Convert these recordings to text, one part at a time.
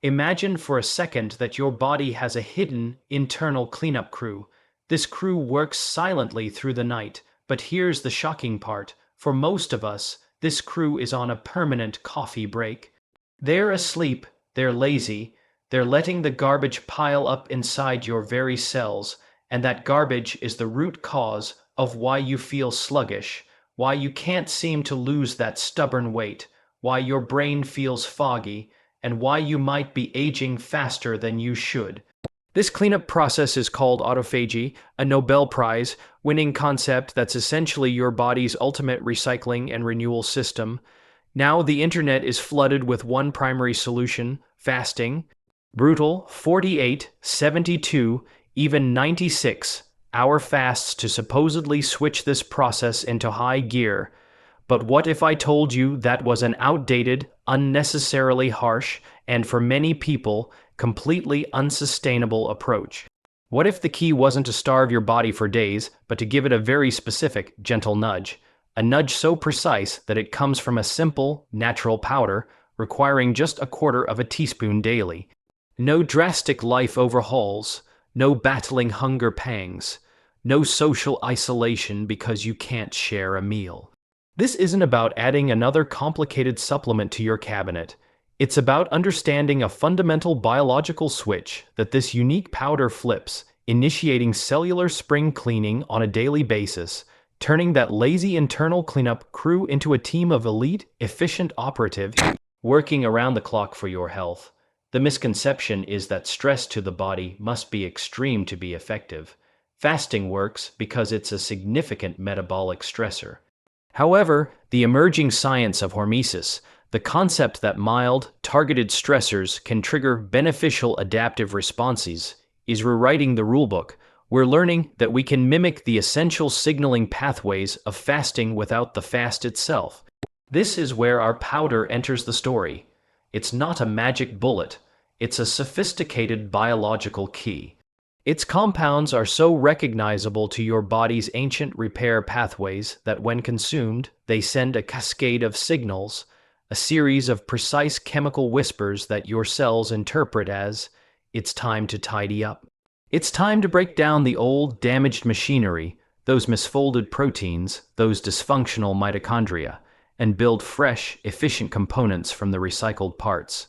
Imagine for a second that your body has a hidden, internal cleanup crew. This crew works silently through the night, but here's the shocking part. For most of us, this crew is on a permanent coffee break. They're asleep, they're lazy, they're letting the garbage pile up inside your very cells, and that garbage is the root cause of why you feel sluggish, why you can't seem to lose that stubborn weight, why your brain feels foggy, and why you might be aging faster than you should. This cleanup process is called autophagy, a Nobel Prize-winning concept that's essentially your body's ultimate recycling and renewal system. Now the internet is flooded with one primary solution: fasting. Brutal 48, 72, even 96-hour fasts to supposedly switch this process into high gear. But what if I told you that was an outdated, unnecessarily harsh, and for many people, completely unsustainable approach? What if the key wasn't to starve your body for days, but to give it a very specific, gentle nudge? A nudge so precise that it comes from a simple, natural powder, requiring just a quarter of a teaspoon daily. No drastic life overhauls, no battling hunger pangs, no social isolation because you can't share a meal. This isn't about adding another complicated supplement to your cabinet. It's about understanding a fundamental biological switch that this unique powder flips, initiating cellular spring cleaning on a daily basis, turning that lazy internal cleanup crew into a team of elite, efficient operatives working around the clock for your health. The misconception is that stress to the body must be extreme to be effective. Fasting works because it's a significant metabolic stressor. However, the emerging science of hormesis, the concept that mild, targeted stressors can trigger beneficial adaptive responses, is rewriting the rulebook. We're learning that we can mimic the essential signaling pathways of fasting without the fast itself. This is where our powder enters the story. It's not a magic bullet, it's a sophisticated biological key. Its compounds are so recognizable to your body's ancient repair pathways that when consumed, they send a cascade of signals, a series of precise chemical whispers that your cells interpret as, "It's time to tidy up. It's time to break down the old, damaged machinery, those misfolded proteins, those dysfunctional mitochondria, and build fresh, efficient components from the recycled parts."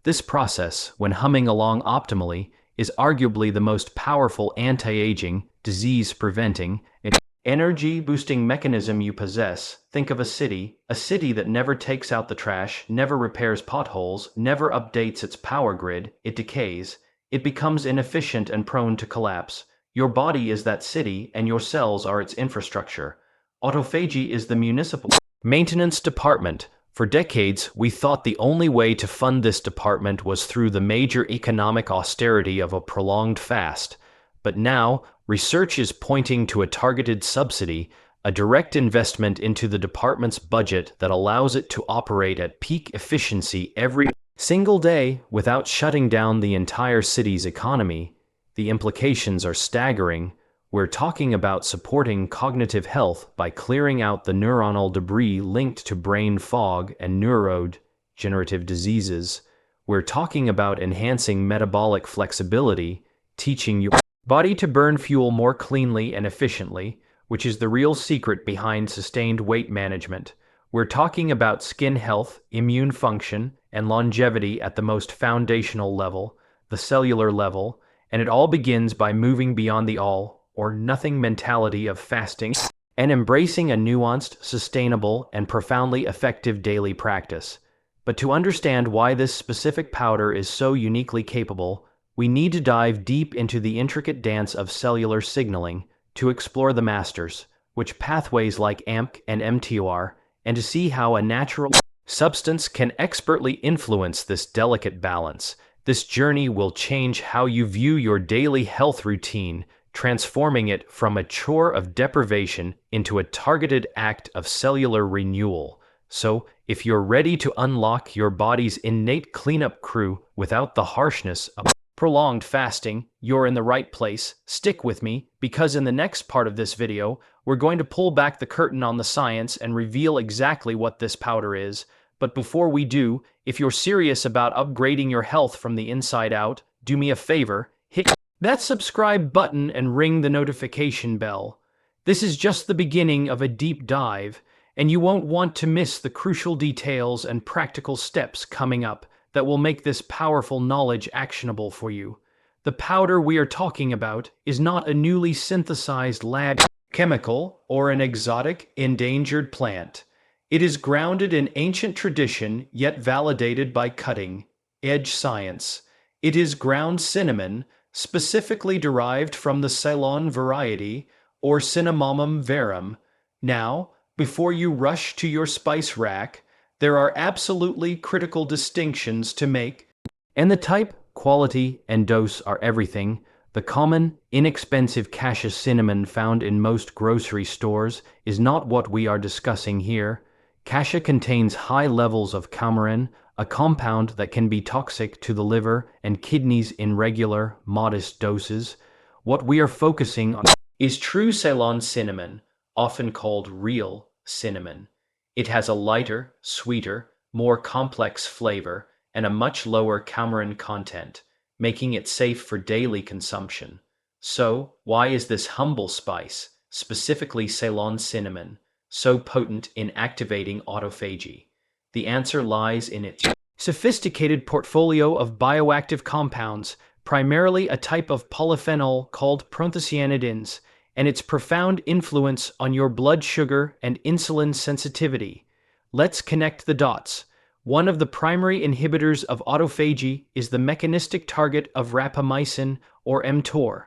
This process, when humming along optimally, is arguably the most powerful anti-aging, disease-preventing, and energy-boosting mechanism you possess. Think of a city that never takes out the trash, never repairs potholes, never updates its power grid. It decays. It becomes inefficient and prone to collapse. Your body is that city, and your cells are its infrastructure. Autophagy is the municipal maintenance department. For decades, we thought the only way to fund this department was through the major economic austerity of a prolonged fast. But now, research is pointing to a targeted subsidy, a direct investment into the department's budget that allows it to operate at peak efficiency every single day without shutting down the entire city's economy. The implications are staggering. We're talking about supporting cognitive health by clearing out the neuronal debris linked to brain fog and neurodegenerative diseases. We're talking about enhancing metabolic flexibility, teaching your body to burn fuel more cleanly and efficiently, which is the real secret behind sustained weight management. We're talking about skin health, immune function, and longevity at the most foundational level, the cellular level, and it all begins by moving beyond the all or nothing mentality of fasting and embracing a nuanced, sustainable, and profoundly effective daily practice. But to understand why this specific powder is so uniquely capable, we need to dive deep into the intricate dance of cellular signaling to explore the masters, which pathways like AMPK and mTOR, and to see how a natural substance can expertly influence this delicate balance. This journey will change how you view your daily health routine, transforming it from a chore of deprivation into a targeted act of cellular renewal. So, if you're ready to unlock your body's innate cleanup crew without the harshness of prolonged fasting, you're in the right place. Stick with me, because in the next part of this video, we're going to pull back the curtain on the science and reveal exactly what this powder is. But before we do, if you're serious about upgrading your health from the inside out, do me a favor, hit that subscribe button and ring the notification bell. This is just the beginning of a deep dive, and you won't want to miss the crucial details and practical steps coming up that will make this powerful knowledge actionable for you. The powder we are talking about is not a newly synthesized lab chemical or an exotic, endangered plant. It is grounded in ancient tradition yet validated by cutting-edge science. It is ground cinnamon, specifically derived from the Ceylon variety, or Cinnamomum verum. Now, before you rush to your spice rack, there are absolutely critical distinctions to make, and the type, quality, and dose are everything. The common, inexpensive cassia cinnamon found in most grocery stores is not what we are discussing here. Cassia contains high levels of coumarin, a compound that can be toxic to the liver and kidneys in regular, modest doses. What we are focusing on is true Ceylon cinnamon, often called real cinnamon. It has a lighter, sweeter, more complex flavor and a much lower coumarin content, making it safe for daily consumption. So, why is this humble spice, specifically Ceylon cinnamon, so potent in activating autophagy? The answer lies in its sophisticated portfolio of bioactive compounds, primarily a type of polyphenol called proanthocyanidins, and its profound influence on your blood sugar and insulin sensitivity. Let's connect the dots. One of the primary inhibitors of autophagy is the mechanistic target of rapamycin, or mTOR.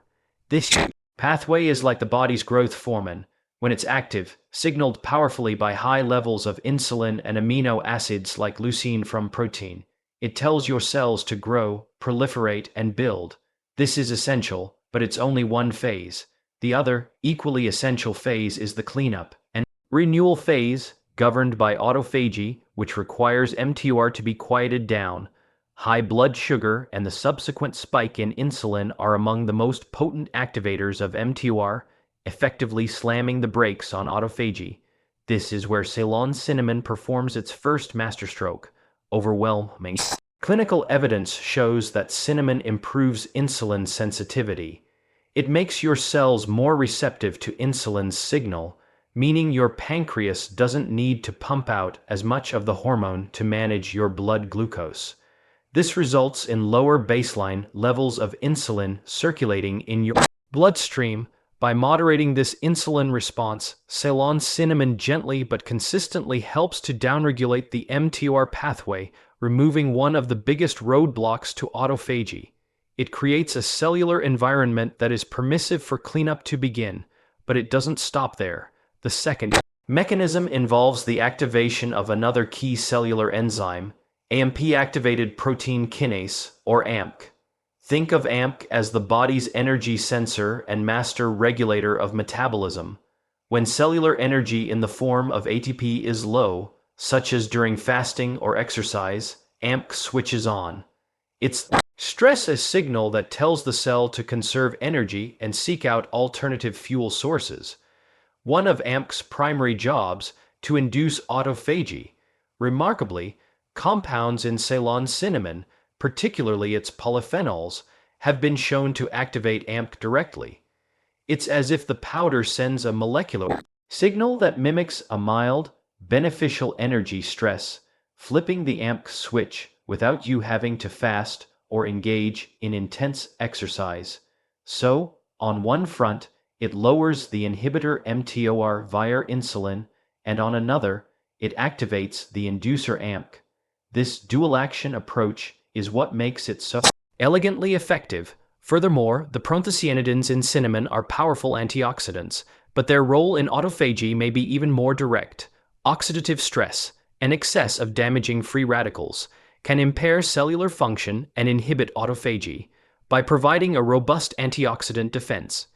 This pathway is like the body's growth hormone. When it's active, signaled powerfully by high levels of insulin and amino acids like leucine from protein, it tells your cells to grow, proliferate, and build. This is essential, but it's only one phase. The other, equally essential phase is the cleanup and renewal phase, governed by autophagy, which requires mTOR to be quieted down. High blood sugar and the subsequent spike in insulin are among the most potent activators of mTOR, effectively slamming the brakes on autophagy. This is where Ceylon cinnamon performs its first masterstroke, overwhelming. Clinical evidence shows that cinnamon improves insulin sensitivity. It makes your cells more receptive to insulin's signal, meaning your pancreas doesn't need to pump out as much of the hormone to manage your blood glucose. This results in lower baseline levels of insulin circulating in your bloodstream. By moderating this insulin response, Ceylon cinnamon gently but consistently helps to downregulate the mTOR pathway, removing one of the biggest roadblocks to autophagy. It creates a cellular environment that is permissive for cleanup to begin, but it doesn't stop there. The second mechanism involves the activation of another key cellular enzyme, AMP-activated protein kinase, or AMPK. Think of AMPK as the body's energy sensor and master regulator of metabolism. When cellular energy in the form of ATP is low, such as during fasting or exercise, AMPK switches on. It's stress a signal that tells the cell to conserve energy and seek out alternative fuel sources. One of AMPK's primary jobs to induce autophagy. Remarkably, compounds in Ceylon cinnamon, particularly its polyphenols, have been shown to activate AMPK directly. It's as if the powder sends a molecular signal that mimics a mild, beneficial energy stress, flipping the AMPK switch without you having to fast or engage in intense exercise. So, on one front, it lowers the inhibitor mTOR via insulin, and on another, it activates the inducer AMPK. This dual-action approach is what makes it so elegantly effective. Furthermore, the proanthocyanidins in cinnamon are powerful antioxidants, but their role in autophagy may be even more direct. Oxidative stress, an excess of damaging free radicals, can impair cellular function and inhibit autophagy. By providing a robust antioxidant defense,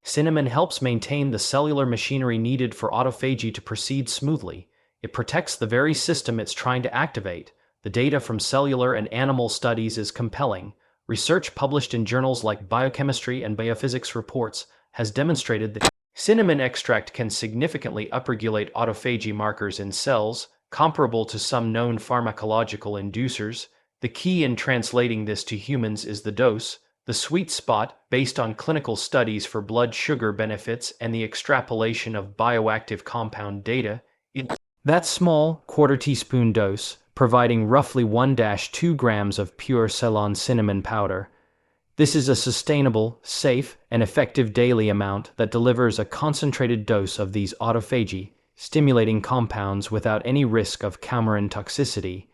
cinnamon helps maintain the cellular machinery needed for autophagy to proceed smoothly. It protects the very system it's trying to activate. The data from cellular and animal studies is compelling. Research published in journals like Biochemistry and Biophysics Reports has demonstrated that cinnamon extract can significantly upregulate autophagy markers in cells, comparable to some known pharmacological inducers. The key in translating this to humans is the dose, the sweet spot based on clinical studies for blood sugar benefits and the extrapolation of bioactive compound data. That small quarter teaspoon dose, providing roughly 1-2 grams of pure Ceylon cinnamon powder. This is a sustainable, safe, and effective daily amount that delivers a concentrated dose of these autophagy, stimulating compounds without any risk of coumarin toxicity.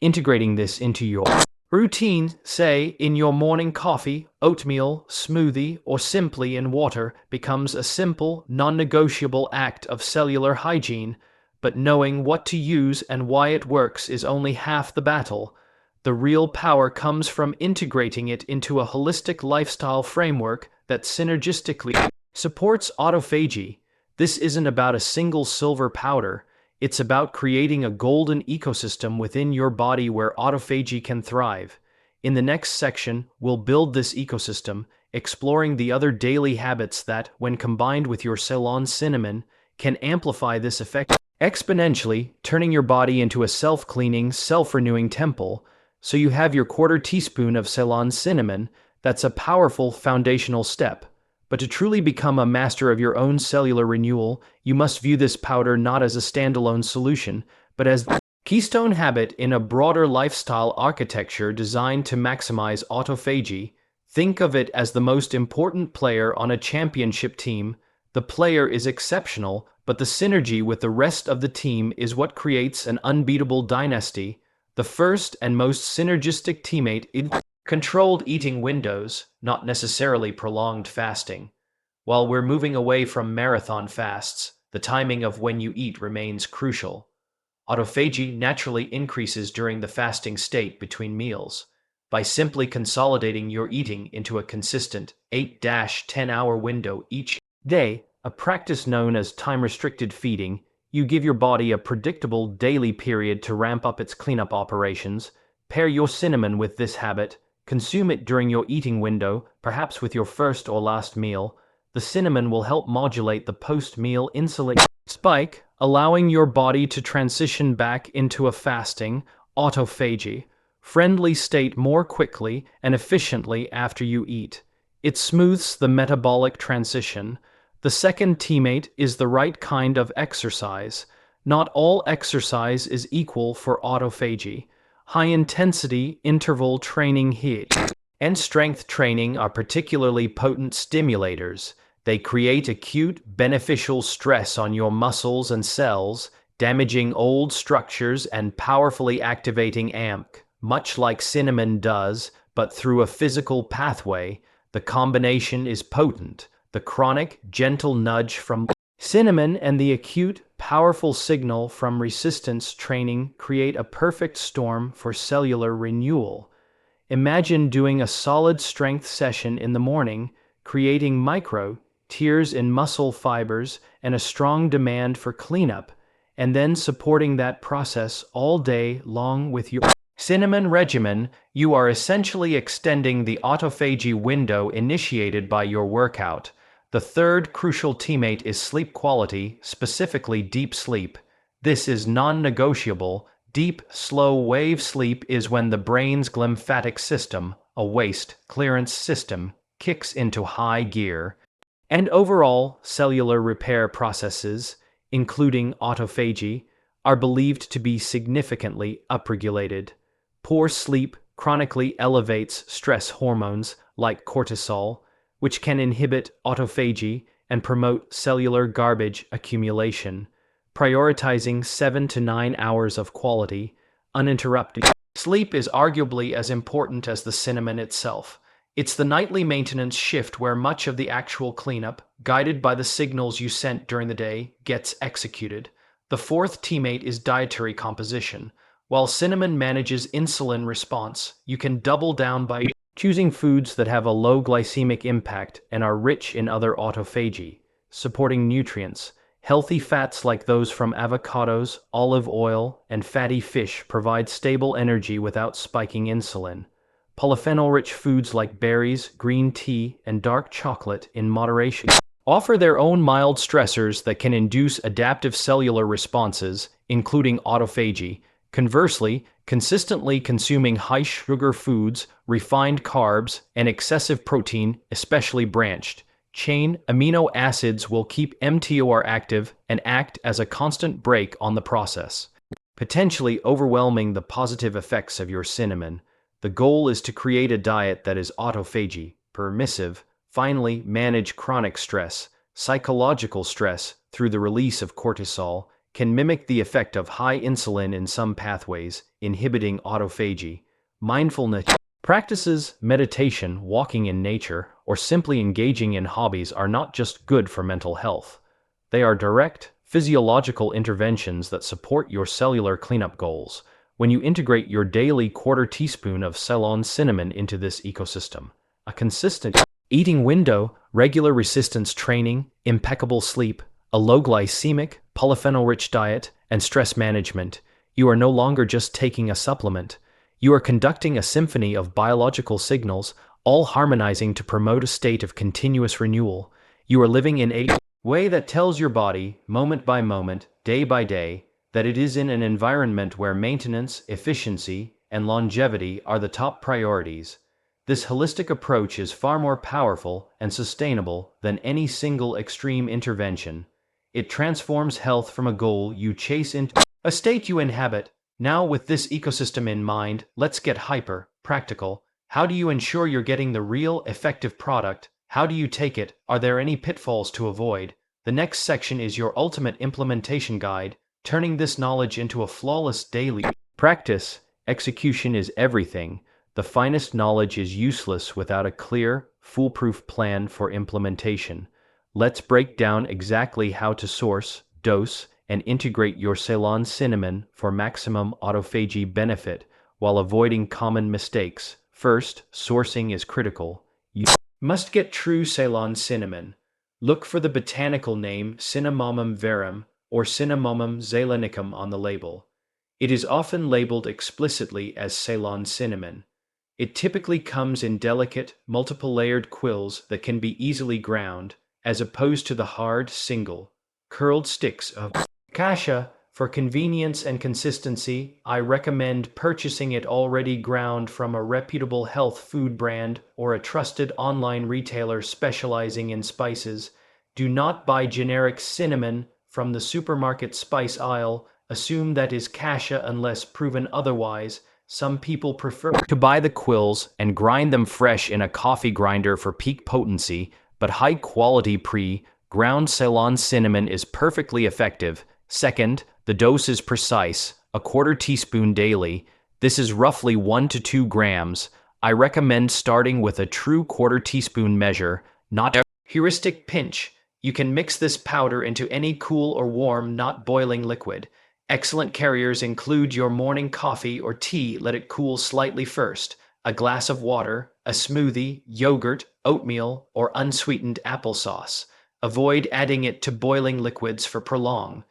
Integrating this into your routine, say in your morning coffee, oatmeal, smoothie, or simply in water, becomes a simple, non-negotiable act of cellular hygiene. But knowing what to use and why it works is only half the battle. The real power comes from integrating it into a holistic lifestyle framework that synergistically supports autophagy. This isn't about a single silver powder. It's about creating a golden ecosystem within your body where autophagy can thrive. In the next section, we'll build this ecosystem, exploring the other daily habits that, when combined with your Ceylon cinnamon, can amplify this effect exponentially, turning your body into a self-cleaning, self-renewing temple. So you have your quarter teaspoon of Ceylon cinnamon. That's a powerful foundational step. But to truly become a master of your own cellular renewal, you must view this powder not as a standalone solution, but as the keystone habit in a broader lifestyle architecture designed to maximize autophagy. Think of it as the most important player on a championship team. The player is exceptional, but the synergy with the rest of the team is what creates an unbeatable dynasty. The first and most synergistic teammate in controlled eating windows, not necessarily prolonged fasting. While we're moving away from marathon fasts, the timing of when you eat remains crucial. Autophagy naturally increases during the fasting state between meals. By simply consolidating your eating into a consistent 8-10-hour window each day, a practice known as time-restricted feeding, you give your body a predictable daily period to ramp up its cleanup operations. Pair your cinnamon with this habit. Consume it during your eating window, perhaps with your first or last meal. The cinnamon will help modulate the post-meal insulin spike, allowing your body to transition back into a fasting, autophagy-friendly state more quickly and efficiently after you eat. It smooths the metabolic transition. The second teammate is the right kind of exercise. Not all exercise is equal for autophagy. High-intensity interval training HIIT and strength training are particularly potent stimulators. They create acute, beneficial stress on your muscles and cells, damaging old structures and powerfully activating AMPK, much like cinnamon does, but through a physical pathway. The combination is potent. The chronic, gentle nudge from cinnamon and the acute, powerful signal from resistance training create a perfect storm for cellular renewal. Imagine doing a solid strength session in the morning, creating micro tears in muscle fibers and a strong demand for cleanup, and then supporting that process all day long with your cinnamon regimen. You are essentially extending the autophagy window initiated by your workout. The third crucial teammate is sleep quality, specifically deep sleep. This is non-negotiable. Deep, slow-wave sleep is when the brain's glymphatic system, a waste clearance system, kicks into high gear, and overall cellular repair processes, including autophagy, are believed to be significantly upregulated. Poor sleep chronically elevates stress hormones like cortisol, which can inhibit autophagy and promote cellular garbage accumulation. Prioritizing 7 to 9 hours of quality, uninterrupted sleep is arguably as important as the cinnamon itself. It's the nightly maintenance shift where much of the actual cleanup, guided by the signals you sent during the day, gets executed. The fourth teammate is dietary composition. While cinnamon manages insulin response, you can double down by choosing foods that have a low glycemic impact and are rich in other autophagy, supporting nutrients. Healthy fats like those from avocados, olive oil, and fatty fish provide stable energy without spiking insulin. Polyphenol-rich foods like berries, green tea, and dark chocolate in moderation offer their own mild stressors that can induce adaptive cellular responses, including autophagy. Conversely, consistently consuming high-sugar foods, refined carbs, and excessive protein, especially branched chain amino acids, will keep mTOR active and act as a constant brake on the process, potentially overwhelming the positive effects of your cinnamon. The goal is to create a diet that is autophagy, permissive. Finally, manage chronic stress. Psychological stress, through the release of cortisol, can mimic the effect of high insulin in some pathways, inhibiting autophagy. Mindfulness practices, meditation, walking in nature, or simply engaging in hobbies are not just good for mental health. They are direct, physiological interventions that support your cellular cleanup goals. When you integrate your daily quarter teaspoon of Ceylon cinnamon into this ecosystem, a consistent eating window, regular resistance training, impeccable sleep, a low-glycemic, polyphenol-rich diet, and stress management, you are no longer just taking a supplement. You are conducting a symphony of biological signals, all harmonizing to promote a state of continuous renewal. You are living in a way that tells your body, moment by moment, day by day, that it is in an environment where maintenance, efficiency, and longevity are the top priorities. This holistic approach is far more powerful and sustainable than any single extreme intervention. It transforms health from a goal you chase into a state you inhabit. Now, with this ecosystem in mind, let's get hyper practical. How do you ensure you're getting the real, effective product? How do you take it? Are there any pitfalls to avoid? The next section is your ultimate implementation guide, turning this knowledge into a flawless daily practice. Execution is everything. The finest knowledge is useless without a clear, foolproof plan for implementation. Let's break down exactly how to source, dose, and integrate your Ceylon cinnamon for maximum autophagy benefit while avoiding common mistakes. First, sourcing is critical. You must get true Ceylon cinnamon. Look for the botanical name Cinnamomum verum or Cinnamomum zeylanicum on the label. It is often labeled explicitly as Ceylon cinnamon. It typically comes in delicate, multiple-layered quills that can be easily ground, as opposed to the hard, single, curled sticks of cassia. For convenience and consistency, I recommend purchasing it already ground from a reputable health food brand or a trusted online retailer specializing in spices. Do not buy generic cinnamon from the supermarket spice aisle. Assume that is cassia unless proven otherwise. Some people prefer to buy the quills and grind them fresh in a coffee grinder for peak potency, but high-quality pre-ground Ceylon cinnamon is perfectly effective. Second, the dose is precise, a quarter teaspoon daily. This is roughly 1 to 2 grams. I recommend starting with a true quarter teaspoon measure, not a heuristic pinch. You can mix this powder into any cool or warm, not boiling liquid. Excellent carriers include your morning coffee or tea. Let it cool slightly first. A glass of water, a smoothie, yogurt, oatmeal, or unsweetened applesauce. Avoid adding it to boiling liquids for prolonged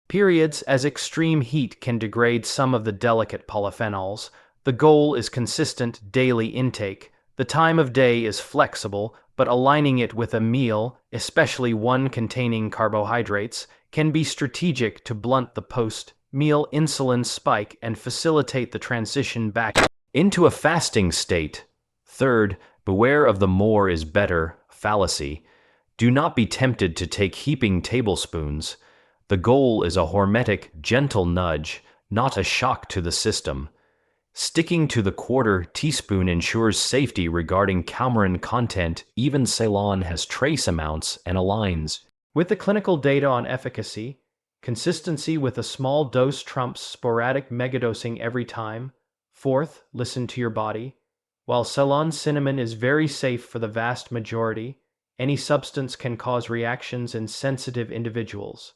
periods, as extreme heat can degrade some of the delicate polyphenols. The goal is consistent daily intake. The time of day is flexible, but aligning it with a meal, especially one containing carbohydrates, can be strategic to blunt the post-meal insulin spike and facilitate the transition back into a fasting state. Third, beware of the more is better fallacy. Do not be tempted to take heaping tablespoons. The goal is a hormetic, gentle nudge, not a shock to the system. Sticking to the quarter teaspoon ensures safety regarding coumarin content. Even Ceylon has trace amounts and aligns with the clinical data on efficacy. Consistency with a small dose trumps sporadic megadosing every time. Fourth, listen to your body. While Ceylon cinnamon is very safe for the vast majority, any substance can cause reactions in sensitive individuals.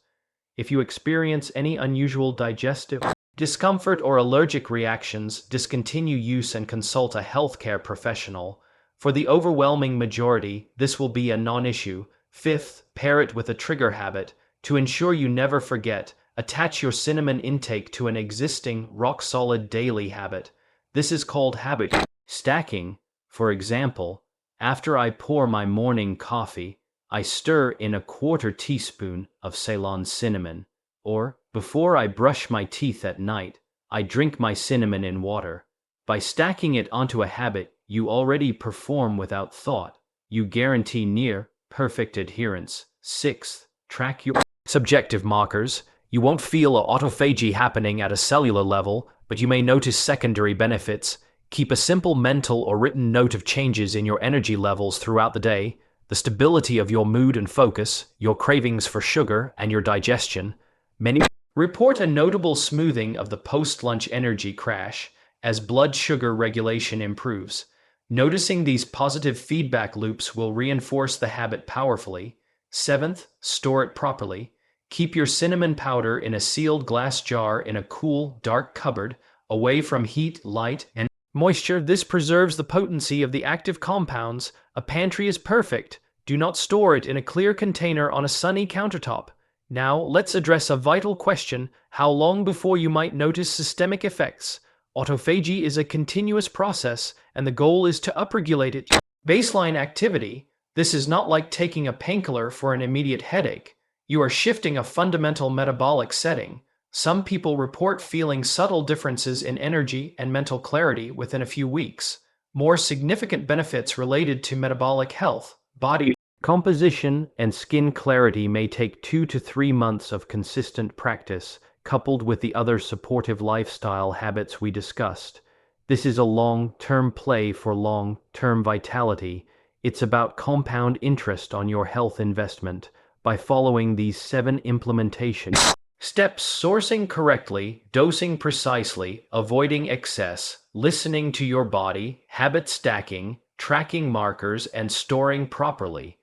If you experience any unusual digestive discomfort or allergic reactions, discontinue use and consult a healthcare professional. For the overwhelming majority, this will be a non-issue. Fifth, pair it with a trigger habit. To ensure you never forget, attach your cinnamon intake to an existing, rock-solid daily habit. This is called habit stacking. For example, after I pour my morning coffee, I stir in a quarter teaspoon of Ceylon cinnamon. Or, before I brush my teeth at night, I drink my cinnamon in water. By stacking it onto a habit you already perform without thought, you guarantee near perfect adherence. Sixth, track your subjective markers. You won't feel autophagy happening at a cellular level, but you may notice secondary benefits. Keep a simple mental or written note of changes in your energy levels throughout the day, the stability of your mood and focus, your cravings for sugar, and your digestion. Many report a notable smoothing of the post-lunch energy crash as blood sugar regulation improves. Noticing these positive feedback loops will reinforce the habit powerfully. Seventh, store it properly. Keep your cinnamon powder in a sealed glass jar in a cool, dark cupboard, away from heat, light, and moisture. This preserves the potency of the active compounds. A pantry is perfect. Do not store it in a clear container on a sunny countertop. Now, let's address a vital question: how long before you might notice systemic effects? Autophagy is a continuous process, and the goal is to upregulate it. Baseline activity. This is not like taking a painkiller for an immediate headache. You are shifting a fundamental metabolic setting. Some people report feeling subtle differences in energy and mental clarity within a few weeks. More significant benefits related to metabolic health, body composition, and skin clarity may take 2 to 3 months of consistent practice, coupled with the other supportive lifestyle habits we discussed. This is a long-term play for long-term vitality. It's about compound interest on your health investment by following these 7 implementation steps: sourcing correctly, dosing precisely, avoiding excess, listening to your body, habit stacking, tracking markers, and storing properly.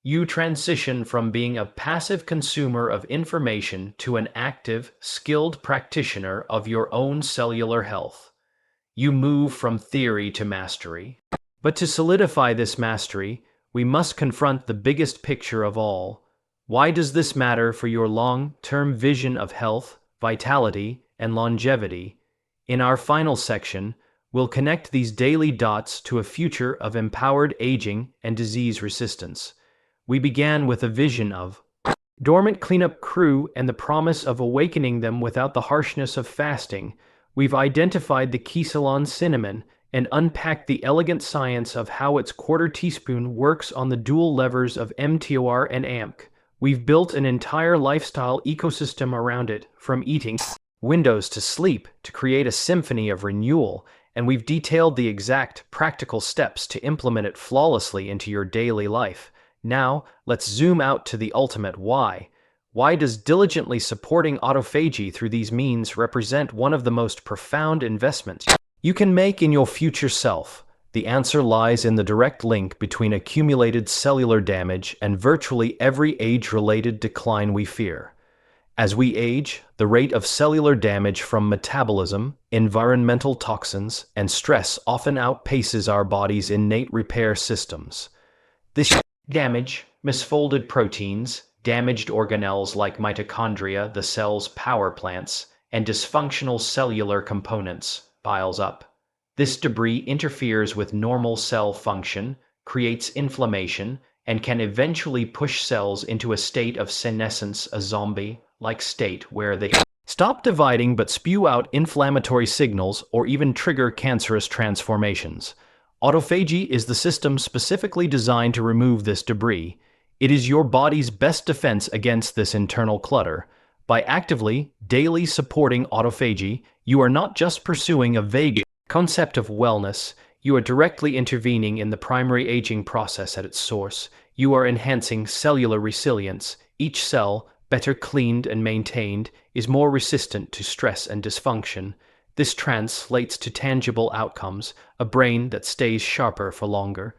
You transition from being a passive consumer of information to an active, skilled practitioner of your own cellular health. You move from theory to mastery. But to solidify this mastery, we must confront the biggest picture of all. Why does this matter for your long-term vision of health, vitality, and longevity? In our final section, we'll connect these daily dots to a future of empowered aging and disease resistance. We began with a vision of dormant cleanup crew and the promise of awakening them without the harshness of fasting. We've identified the key Ceylon cinnamon and unpacked the elegant science of how its quarter teaspoon works on the dual levers of mTOR and AMPK. We've built an entire lifestyle ecosystem around it, from eating windows to sleep, to create a symphony of renewal, and we've detailed the exact practical steps to implement it flawlessly into your daily life. Now, let's zoom out to the ultimate why. Why does diligently supporting autophagy through these means represent one of the most profound investments you can make in your future self? The answer lies in the direct link between accumulated cellular damage and virtually every age-related decline we fear. As we age, the rate of cellular damage from metabolism, environmental toxins, and stress often outpaces our body's innate repair systems. This damage, misfolded proteins, damaged organelles like mitochondria, the cell's power plants, and dysfunctional cellular components, piles up. This debris interferes with normal cell function, creates inflammation, and can eventually push cells into a state of senescence, a zombie-like state where they stop dividing but spew out inflammatory signals or even trigger cancerous transformations. Autophagy is the system specifically designed to remove this debris. It is your body's best defense against this internal clutter. By actively, daily supporting autophagy, you are not just pursuing a vague concept of wellness, you are directly intervening in the primary aging process at its source. You are enhancing cellular resilience. Each cell, better cleaned and maintained, is more resistant to stress and dysfunction. This translates to tangible outcomes, a brain that stays sharper for longer,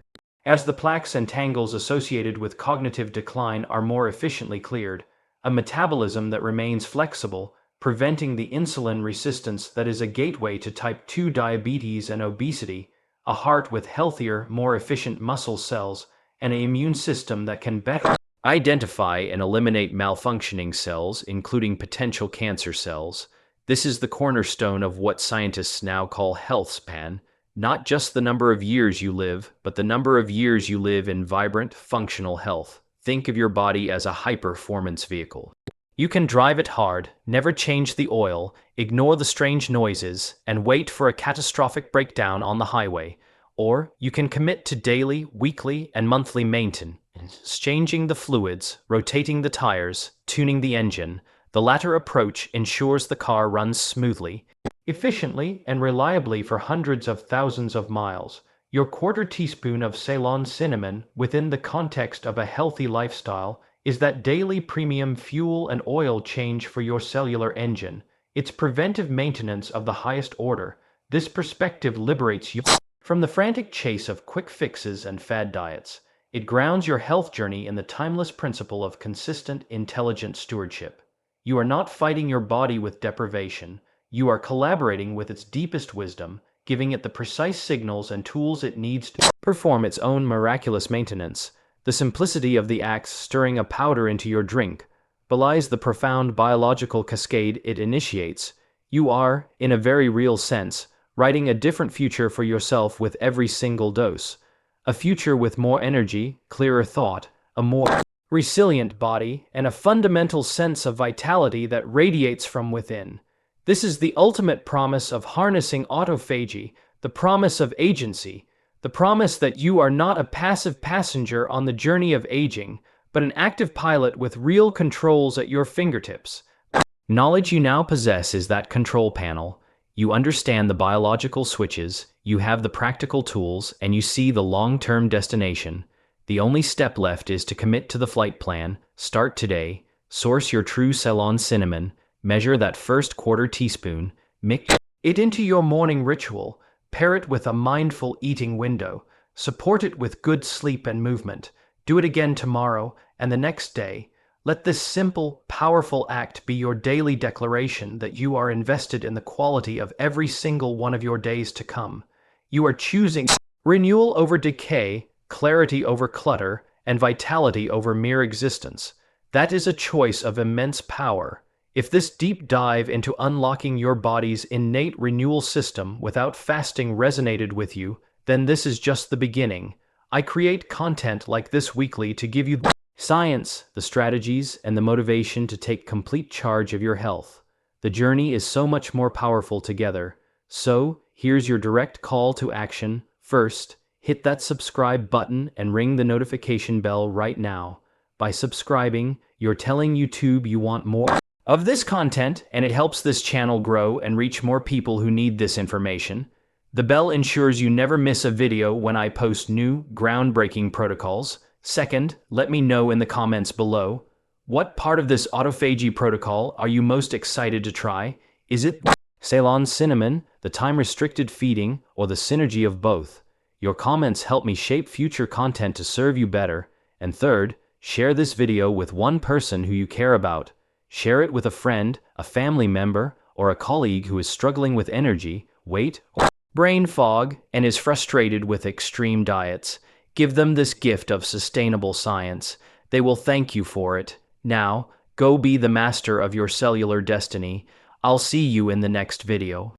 as the plaques and tangles associated with cognitive decline are more efficiently cleared, a metabolism that remains flexible, preventing the insulin resistance that is a gateway to type 2 diabetes and obesity, a heart with healthier, more efficient muscle cells, and an immune system that can better identify and eliminate malfunctioning cells, including potential cancer cells. This is the cornerstone of what scientists now call Healthspan, not just the number of years you live, but the number of years you live in vibrant, functional health. think of your body as a high-performance vehicle. You can drive it hard, never change the oil, ignore the strange noises, and wait for a catastrophic breakdown on the highway. Or you can commit to daily, weekly, and monthly maintenance, changing the fluids, rotating the tires, tuning the engine. The latter approach ensures the car runs smoothly, efficiently, and reliably for hundreds of thousands of miles. Your quarter teaspoon of Ceylon cinnamon, within the context of a healthy lifestyle, is that daily premium fuel and oil change for your cellular engine. It's preventive maintenance of the highest order. This perspective liberates you from the frantic chase of quick fixes and fad diets. It grounds your health journey in the timeless principle of consistent, intelligent stewardship. You are not fighting your body with deprivation. You are collaborating with its deepest wisdom, giving it the precise signals and tools it needs to perform its own miraculous maintenance. The simplicity of the axe stirring a powder into your drink belies the profound biological cascade it initiates. You are, in a very real sense, writing a different future for yourself with every single dose. A future with more energy, clearer thought, a more resilient body, and a fundamental sense of vitality that radiates from within. This is the ultimate promise of harnessing autophagy, the promise of agency, the promise that you are not a passive passenger on the journey of aging, but an active pilot with real controls at your fingertips. Knowledge you now possess is that control panel. You understand the biological switches, you have the practical tools, and you see the long-term destination. The only step left is to commit to the flight plan. Start today. Source your true Ceylon cinnamon. Measure that first quarter teaspoon. Mix it into your morning ritual. Pair it with a mindful eating window. Support it with good sleep and movement. Do it again tomorrow and the next day. Let this simple, powerful act be your daily declaration that you are invested in the quality of every single one of your days to come. You are choosing renewal over decay, clarity over clutter, and vitality over mere existence. That is a choice of immense power. If this deep dive into unlocking your body's innate renewal system without fasting resonated with you, then this is just the beginning. I create content like this weekly to give you the science, the strategies, and the motivation to take complete charge of your health. The journey is so much more powerful together. So, here's your direct call to action. First, hit that subscribe button and ring the notification bell right now. By subscribing, you're telling YouTube you want more of this content, and it helps this channel grow and reach more people who need this information. The bell ensures you never miss a video when I post new, groundbreaking protocols. Second, let me know in the comments below, what part of this autophagy protocol are you most excited to try? Is it Ceylon cinnamon, the time-restricted feeding, or the synergy of both? Your comments help me shape future content to serve you better. And third, share this video with one person who you care about. Share it with a friend, a family member, or a colleague who is struggling with energy, weight, or brain fog, and is frustrated with extreme diets. Give them this gift of sustainable science. They will thank you for it. Now, go be the master of your cellular destiny. I'll see you in the next video.